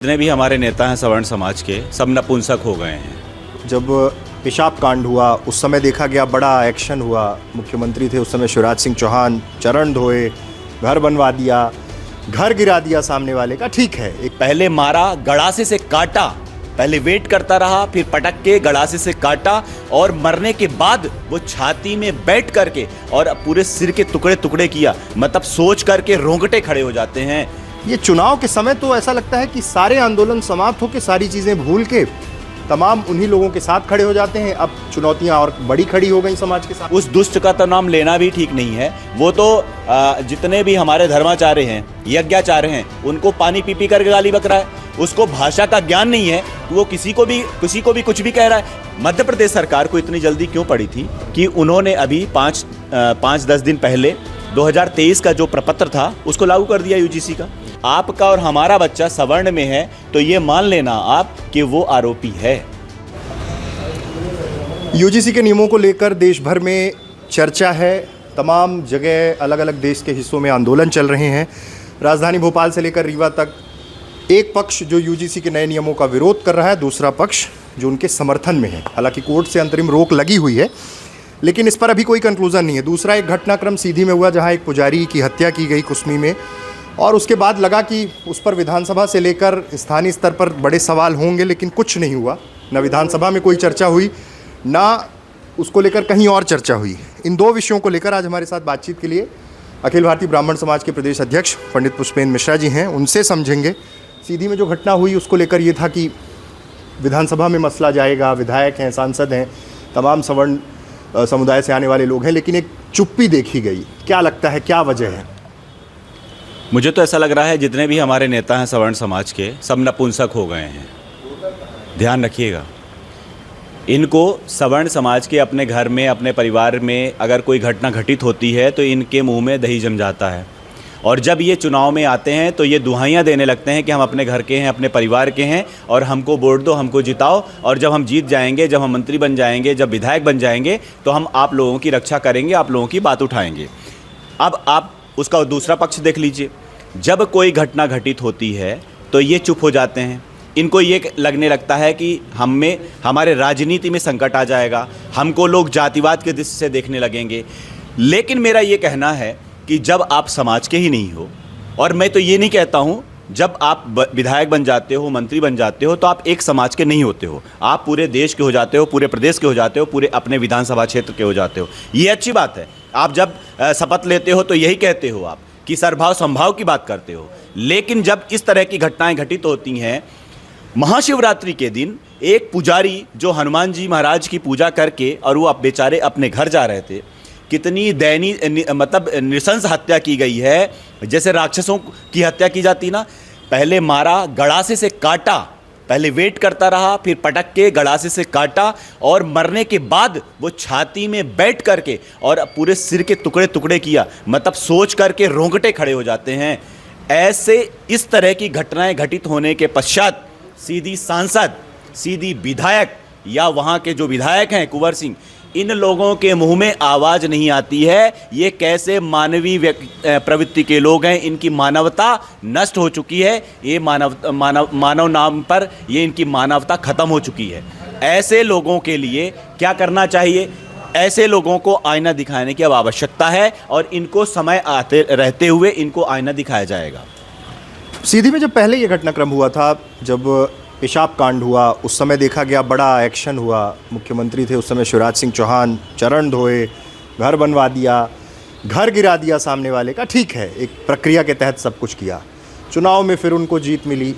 जितने भी हमारे नेता हैं सवर्ण समाज के, सब नपुंसक हो गए हैं। जब पेशाब कांड हुआ उस समय देखा गया, बड़ा एक्शन हुआ। मुख्यमंत्री थे उस समय शिवराज सिंह चौहान, चरण धोए, घर बनवा दिया, घर गिरा दिया सामने वाले का। ठीक है, एक पहले मारा, गड़ासे से काटा, पहले वेट करता रहा, फिर पटक के गड़ासे से काटा और मरने के बाद वो छाती में बैठ करके और पूरे सिर के टुकड़े टुकड़े किया। मतलब सोच करके रोंगटे खड़े हो जाते हैं। ये चुनाव के समय तो ऐसा लगता है कि सारे आंदोलन समाप्त होकर, सारी चीज़ें भूल के तमाम उन्हीं लोगों के साथ खड़े हो जाते हैं। अब चुनौतियां और बड़ी खड़ी हो गई समाज के साथ। उस दुष्ट का तो नाम लेना भी ठीक नहीं है। वो तो जितने भी हमारे धर्माचार्य हैं, यज्ञाचार्य हैं, उनको पानी पी पी करके गाली बक रहा है। उसको भाषा का ज्ञान नहीं है, वो किसी को भी कुछ भी कह रहा है। मध्य प्रदेश सरकार को इतनी जल्दी क्यों पड़ी थी कि उन्होंने अभी 5-10 दिन पहले 2023 का जो प्रपत्र था उसको लागू कर दिया यूजीसी का। आपका और हमारा बच्चा सवर्ण में है तो ये मान लेना आप कि वो आरोपी है। यूजीसी के नियमों को लेकर देश भर में चर्चा है। तमाम जगह अलग अलग देश के हिस्सों में आंदोलन चल रहे हैं। राजधानी भोपाल से लेकर रीवा तक एक पक्ष जो यूजीसी के नए नियमों का विरोध कर रहा है, दूसरा पक्ष जो उनके समर्थन में है। हालांकि कोर्ट से अंतरिम रोक लगी हुई है, लेकिन इस पर अभी कोई कंक्लूजन नहीं है। दूसरा एक घटनाक्रम सीधी में हुआ जहां एक पुजारी की हत्या की गई कुसमी में, और उसके बाद लगा कि उस पर विधानसभा से लेकर स्थानीय स्तर पर बड़े सवाल होंगे, लेकिन कुछ नहीं हुआ। न विधानसभा में कोई चर्चा हुई, ना उसको लेकर कहीं और चर्चा हुई। इन दो विषयों को लेकर आज हमारे साथ बातचीत के लिए अखिल भारतीय ब्राह्मण समाज के प्रदेश अध्यक्ष पंडित पुष्पेंद्र मिश्रा जी हैं। उनसे समझेंगे सीधी में जो घटना हुई उसको लेकर। ये था कि विधानसभा में मसला जाएगा, विधायक हैं, सांसद हैं, तमाम सवर्ण समुदाय से आने वाले लोग हैं, लेकिन एक चुप्पी देखी गई। क्या लगता है, क्या वजह है? मुझे तो ऐसा लग रहा है जितने भी हमारे नेता हैं सवर्ण समाज के, सब नपुंसक हो गए हैं। ध्यान रखिएगा, इनको सवर्ण समाज के अपने घर में, अपने परिवार में अगर कोई घटना घटित होती है तो इनके मुंह में दही जम जाता है। और जब ये चुनाव में आते हैं तो ये दुहाइयाँ देने लगते हैं कि हम अपने घर के हैं, अपने परिवार के हैं और हमको वोट दो, हमको जिताओ, और जब हम जीत जाएंगे, जब हम मंत्री बन जाएंगे, जब विधायक बन जाएंगे तो हम आप लोगों की रक्षा करेंगे, आप लोगों की बात उठाएंगे। अब आप उसका दूसरा पक्ष देख लीजिए। जब कोई घटना घटित होती है तो ये चुप हो जाते हैं। इनको ये लगने लगता है कि हमारे राजनीति में संकट आ जाएगा, हमको लोग जातिवाद के दृष्टि से देखने लगेंगे। लेकिन मेरा ये कहना है कि जब आप समाज के ही नहीं हो, और मैं तो ये नहीं कहता हूँ जब आप विधायक बन जाते हो, मंत्री बन जाते हो तो आप एक समाज के नहीं होते हो, आप पूरे देश के हो जाते हो, पूरे प्रदेश के हो जाते हो, पूरे अपने विधानसभा क्षेत्र के हो जाते हो। ये अच्छी बात है। आप जब शपथ लेते हो तो यही कहते हो आप कि सरभाव संभाव की बात करते हो। लेकिन जब इस तरह की घटनाएं घटित होती हैं, महाशिवरात्रि के दिन एक पुजारी जो हनुमान जी महाराज की पूजा करके और वो बेचारे अपने घर जा रहे थे, कितनी दयनीय मतलब नृशंस हत्या की गई है, जैसे राक्षसों की हत्या की जाती ना। पहले मारा, गड़ासे से काटा, पहले वेट करता रहा, फिर पटक के गड़ासे से काटा और मरने के बाद वो छाती में बैठ करके और पूरे सिर के टुकड़े टुकड़े किया। मतलब सोच करके रोंगटे खड़े हो जाते हैं। ऐसे इस तरह की घटनाएं घटित होने के पश्चात सीधी सांसद, सीधी विधायक या वहाँ के जो विधायक हैं कुंवर सिंह, इन लोगों के मुंह में आवाज़ नहीं आती है। ये कैसे मानवीय प्रवृत्ति के लोग हैं, इनकी मानवता नष्ट हो चुकी है। ये मानव नाम पर ये इनकी मानवता ख़त्म हो चुकी है। ऐसे लोगों के लिए क्या करना चाहिए? ऐसे लोगों को आईना दिखाने की अब आवश्यकता है और इनको समय आते रहते हुए इनको आईना दिखाया जाएगा। सीधी में जब पहले ये घटनाक्रम हुआ था, जब पेशाब कांड हुआ उस समय देखा गया, बड़ा एक्शन हुआ। मुख्यमंत्री थे उस समय शिवराज सिंह चौहान, चरण धोए, घर बनवा दिया, घर गिरा दिया सामने वाले का। ठीक है, एक प्रक्रिया के तहत सब कुछ किया। चुनाव में फिर उनको जीत मिली,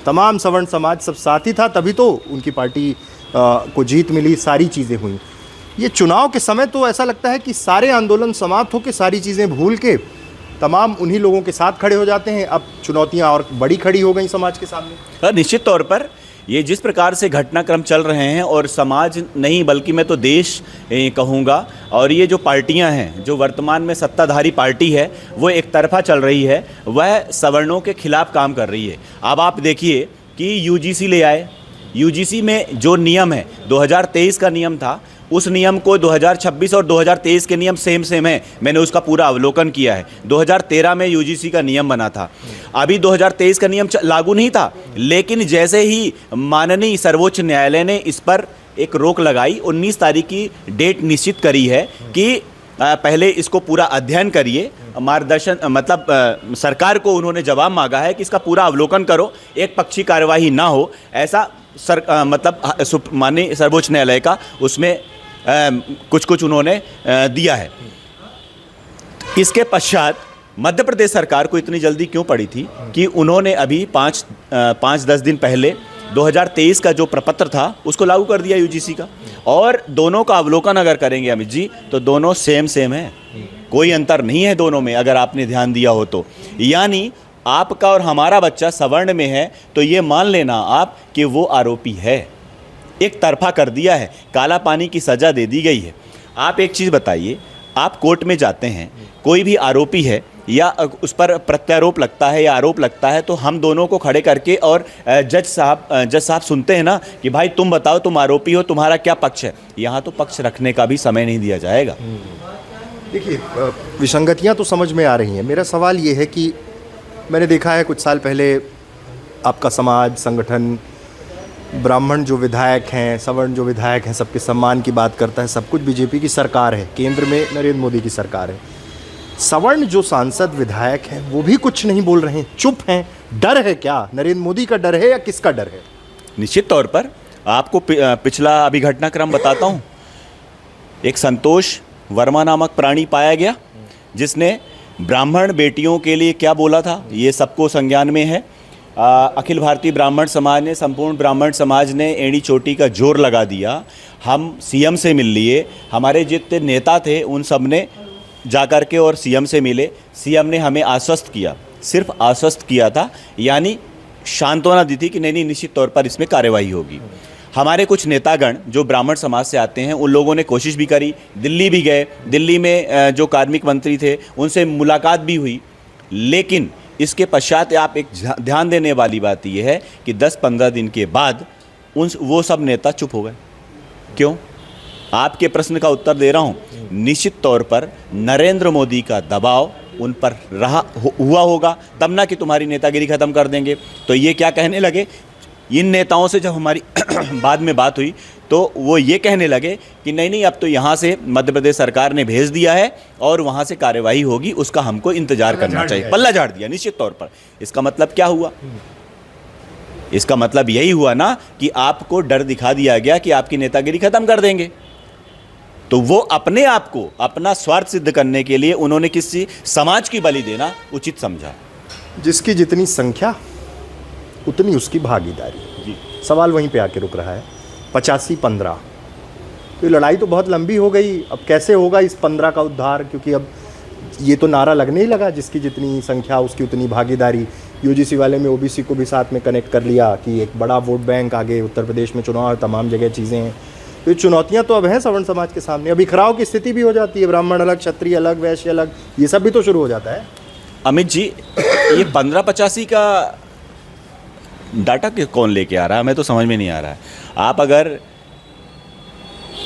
तमाम सवर्ण समाज सब साथी था, तभी तो उनकी पार्टी को जीत मिली, सारी चीज़ें हुई। ये चुनाव के समय तो ऐसा लगता है कि सारे आंदोलन समाप्त होकर, सारी चीज़ें भूल के तमाम उन्हीं लोगों के साथ खड़े हो जाते हैं। अब चुनौतियां और बड़ी खड़ी हो गई समाज के सामने। निश्चित तौर पर ये जिस प्रकार से घटनाक्रम चल रहे हैं, और समाज नहीं बल्कि मैं तो देश कहूँगा, और ये जो पार्टियां हैं, जो वर्तमान में सत्ताधारी पार्टी है वो एक तरफा चल रही है, वह सवर्णों के खिलाफ काम कर रही है। अब आप देखिए कि यूजीसी ले आए। यूजीसी में जो नियम है, 2023 का नियम था, उस नियम को 2026 और 2023 के नियम सेम सेम है। मैंने उसका पूरा अवलोकन किया है। 2013 में यूजीसी का नियम बना था, अभी 2023 का नियम लागू नहीं था, लेकिन जैसे ही माननीय सर्वोच्च न्यायालय ने इस पर एक रोक लगाई, 19 तारीख की डेट निश्चित करी है कि पहले इसको पूरा अध्ययन करिए, मार्गदर्शन मतलब सरकार को उन्होंने जवाब मांगा है कि इसका पूरा अवलोकन करो, एक पक्षी कार्यवाही ना हो, ऐसा मतलब माननीय सर्वोच्च न्यायालय का उसमें कुछ उन्होंने दिया है। इसके पश्चात मध्य प्रदेश सरकार को इतनी जल्दी क्यों पड़ी थी कि उन्होंने अभी 5-10 दिन पहले 2023 का जो प्रपत्र था उसको लागू कर दिया यूजीसी का। और दोनों का अवलोकन अगर करेंगे अमित जी तो दोनों सेम है, कोई अंतर नहीं है दोनों में, अगर आपने ध्यान दिया हो तो। यानी आपका और हमारा बच्चा सवर्ण में है तो ये मान लेना आप कि वो आरोपी है, एक तरफा कर दिया है, काला पानी की सज़ा दे दी गई है। आप एक चीज़ बताइए, आप कोर्ट में जाते हैं, कोई भी आरोपी है या उस पर प्रत्यारोप लगता है या आरोप लगता है तो हम दोनों को खड़े करके और जज साहब सुनते हैं ना कि भाई तुम बताओ, तुम आरोपी हो, तुम्हारा क्या पक्ष है। यहाँ तो पक्ष रखने का भी समय नहीं दिया जाएगा। देखिए, विसंगतियाँ तो समझ में आ रही हैं। मेरा सवाल ये है कि मैंने देखा है कुछ साल पहले आपका समाज संगठन, ब्राह्मण जो विधायक हैं, सवर्ण जो विधायक हैं, सबके सम्मान की बात करता है। सब कुछ बीजेपी की सरकार है, केंद्र में नरेंद्र मोदी की सरकार है। सवर्ण जो सांसद विधायक हैं वो भी कुछ नहीं बोल रहे हैं, चुप हैं। डर है क्या? नरेंद्र मोदी का डर है या किसका डर है? निश्चित तौर पर आपको पिछला अभी घटनाक्रम बताता हूँ। एक संतोष वर्मा नामक प्राणी पाया गया जिसने ब्राह्मण बेटियों के लिए क्या बोला था, ये सबको संज्ञान में है। अखिल भारतीय ब्राह्मण समाज ने, संपूर्ण ब्राह्मण समाज ने एड़ी चोटी का जोर लगा दिया। हम सीएम से मिल लिए, हमारे जितने नेता थे उन सब ने जाकर के और सीएम से मिले। सीएम ने हमें आश्वस्त किया, सिर्फ आश्वस्त किया था, यानी सांत्वना दी थी कि नहीं निश्चित तौर पर इसमें कार्यवाही होगी। हमारे कुछ नेतागण जो ब्राह्मण समाज से आते हैं उन लोगों ने कोशिश भी करी, दिल्ली भी गए, दिल्ली में जो कार्मिक मंत्री थे उनसे मुलाकात भी हुई, लेकिन इसके पश्चात आप एक ध्यान देने वाली बात यह है कि 10-15 दिन के बाद वो सब नेता चुप हो गए। क्यों? आपके प्रश्न का उत्तर दे रहा हूँ। निश्चित तौर पर नरेंद्र मोदी का दबाव उन पर हुआ होगा, तब ना कि तुम्हारी नेतागिरी ख़त्म कर देंगे। तो ये क्या कहने लगे, इन नेताओं से जब हमारी बाद में बात हुई तो वो ये कहने लगे कि नहीं अब तो यहाँ से मध्य प्रदेश सरकार ने भेज दिया है और वहाँ से कार्यवाही होगी, उसका हमको इंतजार करना चाहिए। पल्ला झाड़ दिया निश्चित तौर पर। इसका मतलब क्या हुआ? इसका मतलब यही हुआ ना कि आपको डर दिखा दिया गया कि आपकी नेतागिरी खत्म कर देंगे। तो वो अपने आप को, अपना स्वार्थ सिद्ध करने के लिए उन्होंने किसी समाज की बलि देना उचित समझा। जिसकी जितनी संख्या उतनी उसकी भागीदारी। जी, सवाल वहीं पे आके रुक रहा है। 85-15 तो लड़ाई तो बहुत लंबी हो गई। अब कैसे होगा इस 15 का उद्धार? क्योंकि अब ये तो नारा लगने ही लगा, जिसकी जितनी संख्या उसकी उतनी भागीदारी। यूजीसी वाले में ओबीसी को भी साथ में कनेक्ट कर लिया कि एक बड़ा वोट बैंक आगे, उत्तर प्रदेश में चुनाव, तमाम जगह चीज़ें हैं। तो ये चुनौतियाँ तो अब हैं सवर्ण समाज के सामने। अब बिखराव की स्थिति भी हो जाती है, ब्राह्मण अलग, क्षत्रिय अलग, वैश्य अलग, ये सब भी तो शुरू हो जाता है। अमित जी, ये 15-85 का डाटा कौन लेके आ रहा है, हमें तो समझ में नहीं आ रहा है। आप अगर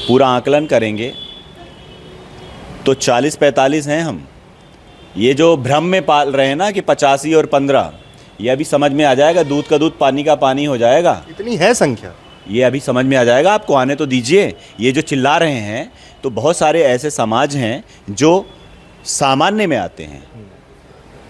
पूरा आकलन करेंगे तो 40-45 हैं हम। ये जो भ्रम में पाल रहे हैं ना कि 85 और 15, ये अभी समझ में आ जाएगा। दूध का दूध, पानी का पानी हो जाएगा। इतनी है संख्या, ये अभी समझ में आ जाएगा आपको। आने तो दीजिए। ये जो चिल्ला रहे हैं तो बहुत सारे ऐसे समाज हैं जो सामान्य में आते हैं,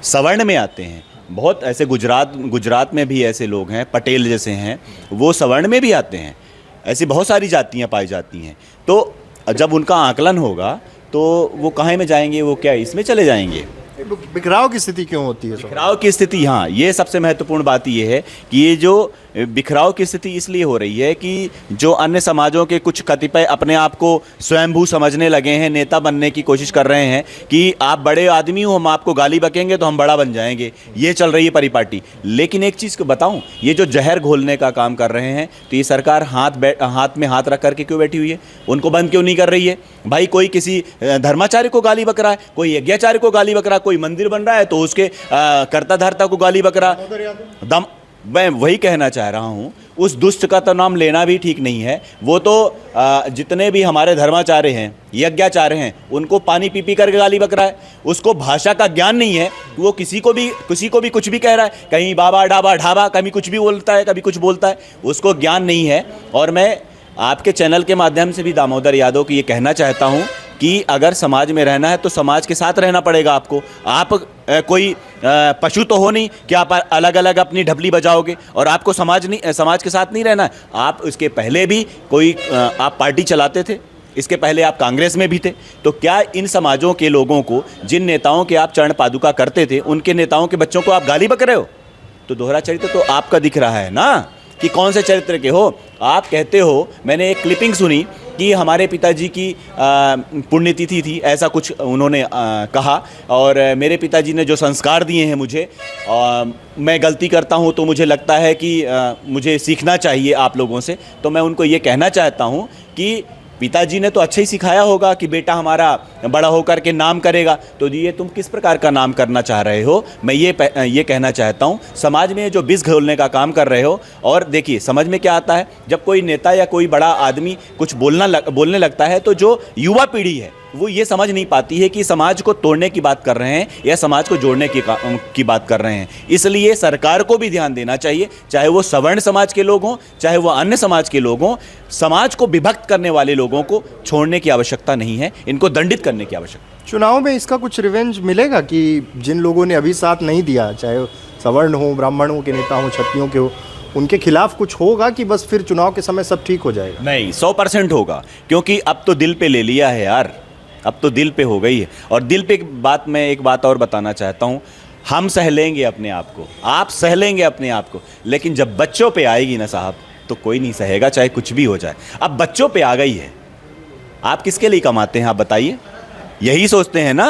सवर्ण में आते हैं। बहुत ऐसे गुजरात में भी ऐसे लोग हैं, पटेल जैसे हैं, वो सवर्ण में भी आते हैं। ऐसी बहुत सारी जातियां पाई जाती हैं। तो जब उनका आकलन होगा तो वो कहाँ में जाएंगे, वो क्या इसमें चले जाएंगे? बिखराव की स्थिति क्यों होती है? बिखराव की स्थिति, हाँ, ये सबसे महत्वपूर्ण बात ये है कि ये जो बिखराव की स्थिति इसलिए हो रही है कि जो अन्य समाजों के कुछ कतिपय अपने आप को स्वयंभू समझने लगे हैं, नेता बनने की कोशिश कर रहे हैं कि आप बड़े आदमी हो, हम आपको गाली बकेंगे तो हम बड़ा बन जाएंगे। ये चल रही है परिपाटी। लेकिन एक चीज़ को बताऊं, ये जो जहर घोलने का काम कर रहे हैं तो ये सरकार हाथ में हाथ रख करके क्यों बैठी हुई है? उनको बंद क्यों नहीं कर रही है? भाई कोई किसी धर्माचार्य को गाली बक रहा है, कोई यज्ञाचार्य को गाली बक रहा है, कोई मंदिर बन रहा है तो उसके कर्ता धर्ता को गाली बक रहा है। मैं वही कहना चाह रहा हूँ, उस दुष्ट का तो नाम लेना भी ठीक नहीं है। वो तो जितने भी हमारे धर्माचार्य हैं, यज्ञाचार्य हैं, उनको पानी पी पी करके गाली बक रहा है। उसको भाषा का ज्ञान नहीं है, वो किसी को भी कुछ भी कह रहा है, कहीं बाबा डाबा ढाबा, कभी कुछ भी बोलता है, कभी कुछ बोलता है, उसको ज्ञान नहीं है। और मैं आपके चैनल के माध्यम से भी दामोदर यादव को ये कहना चाहता हूँ कि अगर समाज में रहना है तो समाज के साथ रहना पड़ेगा आपको। आप कोई पशु तो हो नहीं कि आप अलग अलग अपनी ढपली बजाओगे और आपको समाज के साथ नहीं रहना है। आप इसके पहले भी कोई आप पार्टी चलाते थे, इसके पहले आप कांग्रेस में भी थे, तो क्या इन समाजों के लोगों को, जिन नेताओं के आप चरण पादुका करते थे, उनके नेताओं के बच्चों को आप गाली बक रहे हो? तो दोहरा चरित्र तो आपका दिख रहा है ना कि कौन से चरित्र के हो। आप कहते हो, मैंने एक क्लिपिंग सुनी कि हमारे पिताजी की पुण्यतिथि थी, ऐसा कुछ उन्होंने कहा, और मेरे पिताजी ने जो संस्कार दिए हैं मुझे, मैं गलती करता हूं तो मुझे लगता है कि मुझे सीखना चाहिए आप लोगों से। तो मैं उनको ये कहना चाहता हूं कि पिताजी ने तो अच्छा ही सिखाया होगा कि बेटा हमारा बड़ा होकर के नाम करेगा, तो ये तुम किस प्रकार का नाम करना चाह रहे हो? मैं ये कहना चाहता हूँ, समाज में जो विष घोलने का काम कर रहे हो। और देखिए, समझ में क्या आता है, जब कोई नेता या कोई बड़ा आदमी कुछ बोलने लगता है, तो जो युवा पीढ़ी है वो ये समझ नहीं पाती है कि समाज को तोड़ने की बात कर रहे हैं या समाज को जोड़ने की बात कर रहे हैं। इसलिए सरकार को भी ध्यान देना चाहिए, चाहे वो सवर्ण समाज के लोग हों, चाहे वो अन्य समाज के लोग हों। समाज को विभक्त करने वाले लोगों को छोड़ने की आवश्यकता नहीं है, इनको दंडित करने की आवश्यकता। चुनाव में इसका कुछ रिवेंज मिलेगा कि जिन लोगों ने अभी साथ नहीं दिया, चाहे सवर्ण हो, ब्राह्मणों के नेता हो, क्षत्रियों के हो, उनके खिलाफ कुछ होगा कि बस फिर चुनाव के समय सब ठीक हो जाएगा? नहीं, 100% होगा, क्योंकि अब तो दिल पे ले लिया है यार, अब तो दिल पे हो गई है। और दिल पे मैं एक बात और बताना चाहता हूँ, हम सह लेंगे अपने आप को, आप सह लेंगे अपने आप को, लेकिन जब बच्चों पे आएगी ना साहब, तो कोई नहीं सहेगा, चाहे कुछ भी हो जाए। अब बच्चों पे आ गई है, आप किसके लिए कमाते हैं आप बताइए? यही सोचते हैं ना,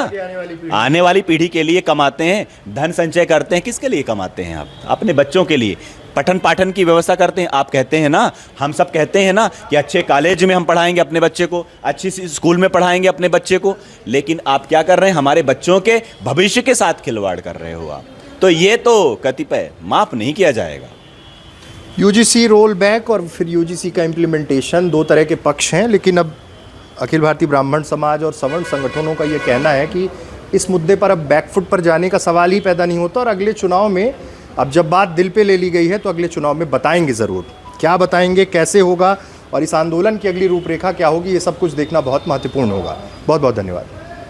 आने वाली पीढ़ी के लिए कमाते हैं, धन संचय करते हैं। किसके लिए कमाते हैं आप? अपने बच्चों के लिए। पठन पाठन की व्यवस्था करते हैं। आप कहते हैं ना, हम सब कहते हैं ना कि अच्छे कॉलेज में हम पढ़ाएंगे अपने बच्चे को, अच्छी स्कूल में पढ़ाएंगे अपने बच्चे को, लेकिन आप क्या कर रहे हैं? हमारे बच्चों के भविष्य के साथ खिलवाड़ कर रहे हो आप। तो ये तो कतिपय माफ़ नहीं किया जाएगा। यूजीसी रोल बैक और फिर यूजीसी का इम्प्लीमेंटेशन, दो तरह के पक्ष हैं, लेकिन अब अखिल भारतीय ब्राह्मण समाज और सवर्ण संगठनों का ये कहना है कि इस मुद्दे पर अब बैकफुट पर जाने का सवाल ही पैदा नहीं होता, और अगले चुनाव में, अब जब बात दिल पे ले ली गई है, तो अगले चुनाव में बताएंगे ज़रूर। क्या बताएंगे, कैसे होगा और इस आंदोलन की अगली रूपरेखा क्या होगी, ये सब कुछ देखना बहुत महत्वपूर्ण होगा। बहुत बहुत धन्यवाद।